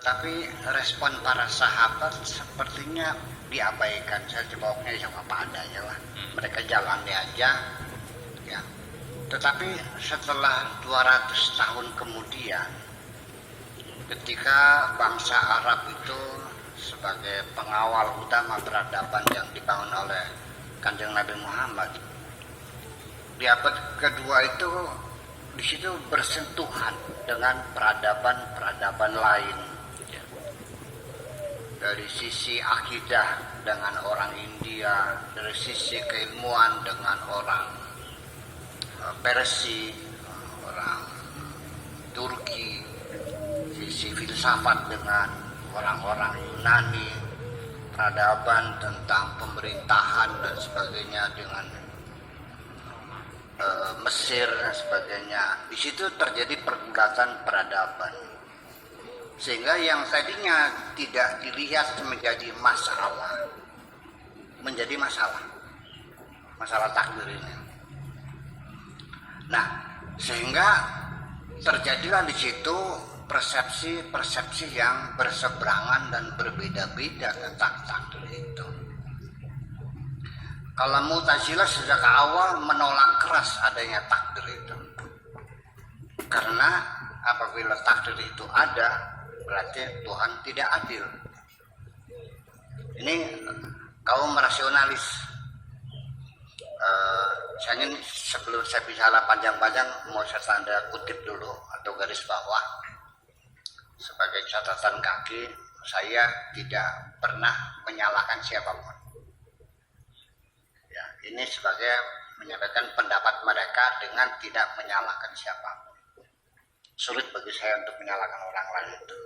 Tapi respon para sahabat sepertinya diabaikan. Saya jawabnya ya apa adanya lah. Mereka jalani aja. Ya. Tetapi setelah 200 tahun kemudian, ketika bangsa Arab itu sebagai pengawal utama peradaban yang dibangun oleh Kanjeng Nabi Muhammad, di abad kedua itu di situ bersentuhan dengan peradaban lain. Dari sisi akidah dengan orang India, dari sisi keilmuan dengan orang Persia, orang Turki, sisi filsafat dengan orang-orang Yunani, peradaban tentang pemerintahan dan sebagainya dengan Mesir dan sebagainya. Di situ terjadi pergulatan peradaban. Sehingga yang tadinya tidak dilihat menjadi masalah, menjadi masalah takdir ini. Nah, sehingga terjadilah di situ persepsi-persepsi yang berseberangan dan berbeda-beda tentang takdir itu. Kalau Mu'tazilah sejak awal menolak keras adanya takdir itu, karena apabila takdir itu ada, berarti Tuhan tidak adil. Ini kaum rasionalis. Saya ingin sebelum saya bicara panjang-panjang mau saya tanda kutip dulu atau garis bawah sebagai catatan kaki. Saya tidak pernah menyalahkan siapapun. Ya, ini sebagai menyampaikan pendapat mereka dengan tidak menyalahkan siapapun. Sulit bagi saya untuk menyalahkan orang lain itu.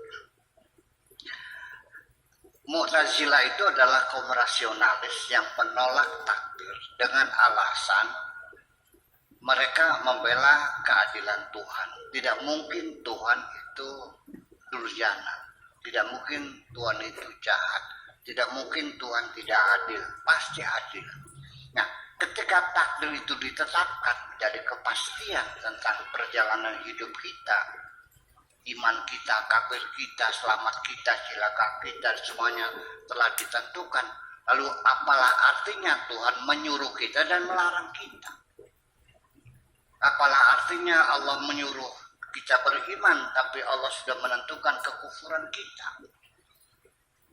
Mu'tazilah itu adalah kaum rasionalis yang menolak takdir dengan alasan mereka membela keadilan Tuhan. Tidak mungkin Tuhan itu durjana, tidak mungkin Tuhan itu jahat, tidak mungkin Tuhan tidak adil, pasti adil. Nah, ketika takdir itu ditetapkan menjadi kepastian tentang perjalanan hidup kita, iman kita, kafir kita, selamat kita, cilaka kita, semuanya telah ditentukan. Lalu apalah artinya Tuhan menyuruh kita dan melarang kita? Apalah artinya Allah menyuruh kita beriman, tapi Allah sudah menentukan kekufuran kita?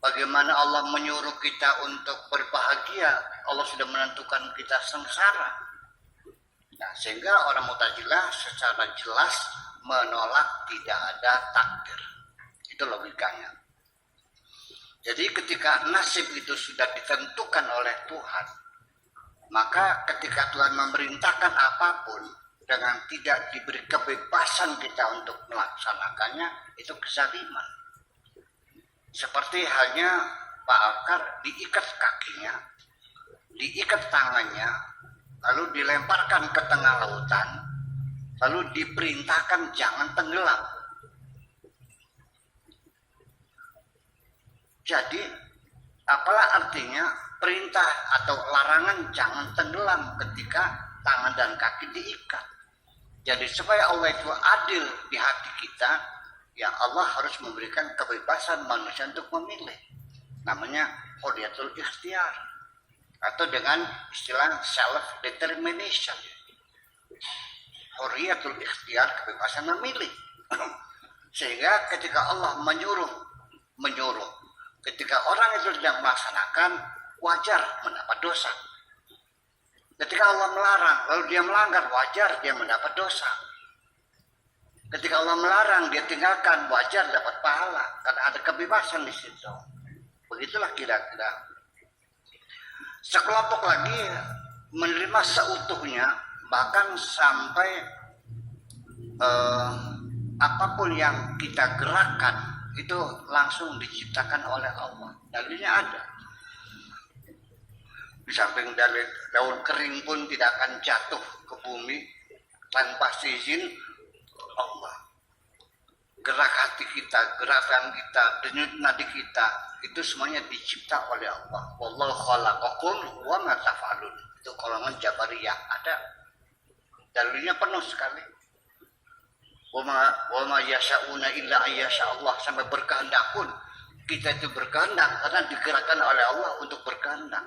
Bagaimana Allah menyuruh kita untuk berbahagia, Allah sudah menentukan kita sengsara. Nah, sehingga orang Mu'tazilah secara jelas menolak tidak ada takdir. Itu logikanya. Jadi ketika nasib itu sudah ditentukan oleh Tuhan, maka ketika Tuhan memerintahkan apapun dengan tidak diberi kebebasan kita untuk melaksanakannya, itu kezaliman. Seperti halnya Pak Akar diikat kakinya, diikat tangannya, lalu dilemparkan ke tengah lautan, lalu diperintahkan jangan tenggelam. Jadi, apalah artinya perintah atau larangan jangan tenggelam ketika tangan dan kaki diikat? Jadi supaya Allah itu adil di hati kita, ya Allah harus memberikan kebebasan manusia untuk memilih. Namanya hurriyatul ikhtiyar, atau dengan istilah self determination. Hurriyatul ikhtiyar, kebebasan memilih. Sehingga ketika Allah menyuruh, ketika orang itu sedang melaksanakan, wajar mendapat dosa. Ketika Allah melarang, lalu dia melanggar, wajar dia mendapat dosa. Ketika Allah melarang, dia tinggalkan, wajar dapat pahala, karena ada kebebasan di situ. Begitulah kira-kira. Sekelompok lagi menerima seutuhnya, bahkan sampai apapun yang kita gerakkan itu langsung diciptakan oleh Allah. Dalilnya ada. Di samping dalil daun kering pun tidak akan jatuh ke bumi tanpa izin Allah. Gerak hati kita, gerakan kita, denyut nadi kita, itu semuanya dicipta oleh Allah. Wallahu khalaqakum wa ma taf'alun. Itu golongan Jabariyah ada. Dalilnya penuh sekali. wa ma yasha'una illa ayyasha Allah, sampai berkehendak pun kita itu berkehendak karena digerakkan oleh Allah untuk berkehendak.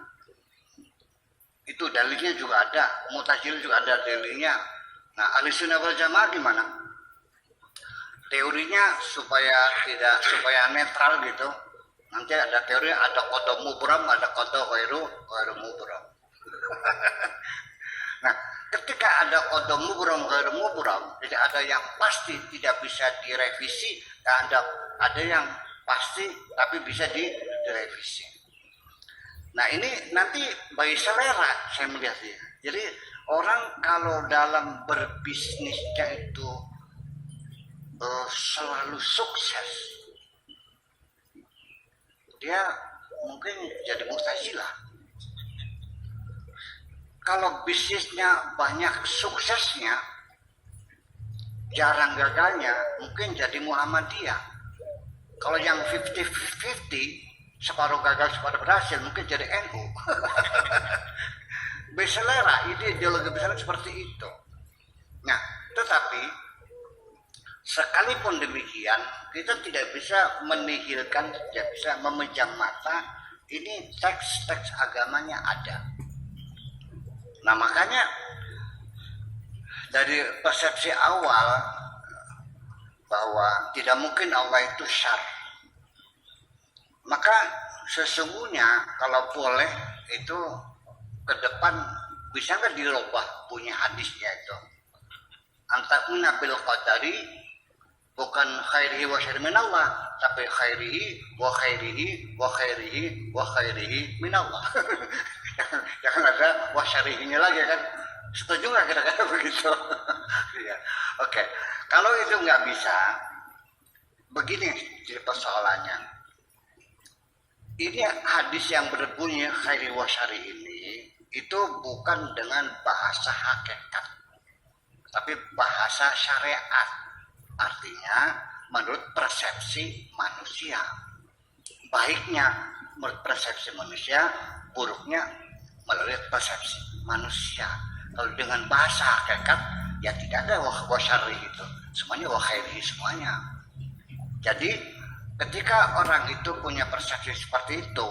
Itu dalilnya juga ada, Mu'tazilah juga ada dalilnya. Nah, Ahlussunnah wal Jamaah gimana? Teorinya supaya netral gitu. Nanti ada teori, ada qada mubram, ada qada ghairu mubram. Nah, ketika ada qada mubram ghairu mubram, jadi ada yang pasti tidak bisa direvisi, dan ada yang pasti tapi bisa direvisi. Nah, ini nanti bagi selera saya melihatnya. Jadi orang kalau dalam berbisnisnya itu selalu sukses, dia mungkin jadi Mu'tazilah. Kalau bisnisnya banyak suksesnya, jarang gagalnya, mungkin jadi Muhammadiyah. Kalau yang 50-50, separuh gagal separuh berhasil, mungkin jadi NU. Berselera, ideologi berselera seperti itu. Nah, tetapi sekalipun demikian, kita tidak bisa menihilkan, tidak bisa memejam mata. Ini teks-teks agamanya ada. Nah, makanya dari persepsi awal bahwa tidak mungkin Allah itu syar, maka sesungguhnya kalau boleh itu ke depan bisa nggak dirubah punya hadisnya itu, antakuna bil qadari, bukan khairihi wa syarrihi minallah, tapi khairihi wa khairihi wa khairihi wa khairihi minallah. Jangan ada wa syarrihinya lagi kan. Setuju nggak kira-kira begitu? Ya. Oke. Kalau itu nggak bisa, begini jadi persoalannya. Ini hadis yang berbunyi khairi wa syarri ini itu bukan dengan bahasa hakikat, tapi bahasa syariat. Artinya menurut persepsi manusia. Baiknya menurut persepsi manusia, buruknya melalui persepsi manusia. Kalau dengan bahasa hakikat, ya tidak ada wa syarri itu, semuanya wa khairi semuanya. Jadi ketika orang itu punya persepsi seperti itu,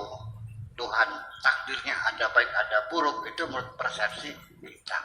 Tuhan takdirnya ada baik ada buruk, itu menurut persepsi kita.